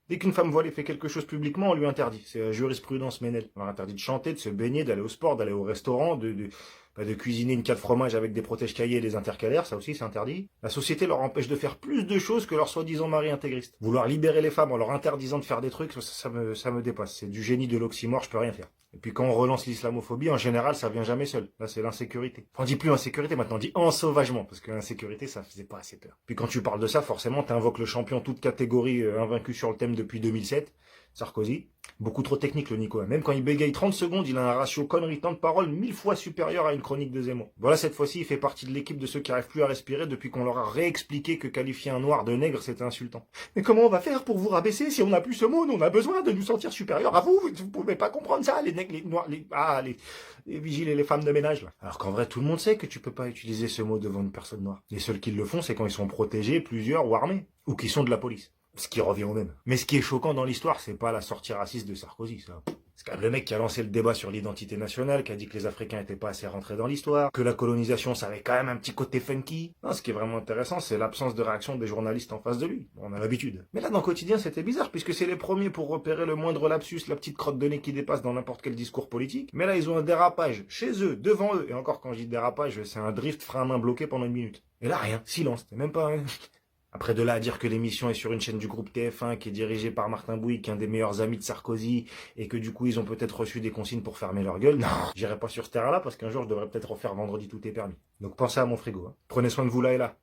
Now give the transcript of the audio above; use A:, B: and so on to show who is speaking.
A: Dès qu'une femme voilée fait quelque chose publiquement, on lui interdit. C'est la jurisprudence Ménel. On leur interdit de chanter, de se baigner, d'aller au sport, d'aller au restaurant, de cuisiner une 4 fromages avec des protèges cahiers et des intercalaires, ça aussi c'est interdit. La société leur empêche de faire plus de choses que leur soi-disant mari intégriste. Vouloir libérer les femmes en leur interdisant de faire des trucs, ça me dépasse. C'est du génie de l'oxymore, je peux rien faire. Et puis quand on relance l'islamophobie, en général, ça vient jamais seul. Là, c'est l'insécurité. Enfin, on dit plus insécurité, maintenant on dit ensauvagement, parce que l'insécurité, ça faisait pas assez peur. Puis quand tu parles de ça, forcément, t'invoques le champion toute catégorie invaincu sur le thème depuis 2007, Sarkozy. Beaucoup trop technique le Nico. Même quand il bégaye 30 secondes, il a un ratio connerie temps de parole 1000 fois supérieur à une chronique de Zemmour. Voilà, cette fois-ci, il fait partie de l'équipe de ceux qui arrivent plus à respirer depuis qu'on leur a réexpliqué que qualifier un noir de nègre, c'était insultant. Mais comment on va faire pour vous rabaisser si on n'a plus ce mot? On a besoin de nous sentir supérieurs à vous. Vous pouvez pas comprendre ça, les nègres, les noirs, les vigiles et les femmes de ménage, là. Alors qu'en vrai, tout le monde sait que tu peux pas utiliser ce mot devant une personne noire. Les seuls qui le font, c'est quand ils sont protégés, plusieurs ou armés. Ou qui sont de la police. Ce qui revient au même. Mais ce qui est choquant dans l'histoire, c'est pas la sortie raciste de Sarkozy, ça. C'est quand même le mec qui a lancé le débat sur l'identité nationale, qui a dit que les Africains étaient pas assez rentrés dans l'histoire, que la colonisation, ça avait quand même un petit côté funky. Non, ce qui est vraiment intéressant, c'est l'absence de réaction des journalistes en face de lui. On a l'habitude. Mais là, dans le quotidien, c'était bizarre, puisque c'est les premiers pour repérer le moindre lapsus, la petite crotte de nez qui dépasse dans n'importe quel discours politique. Mais là, ils ont un dérapage, chez eux, devant eux. Et encore, quand je dis dérapage, c'est un drift frein à main bloqué pendant une minute. Et là, rien. Silence. C'était même pas... Après de là à dire que l'émission est sur une chaîne du groupe TF1 qui est dirigée par Martin Bouygues, qui est un des meilleurs amis de Sarkozy, et que du coup ils ont peut-être reçu des consignes pour fermer leur gueule, non, j'irai pas sur ce terrain-là parce qu'un jour je devrais peut-être refaire Vendredi tout est permis. Donc pensez à mon frigo. Hein. Prenez soin de vous là et là.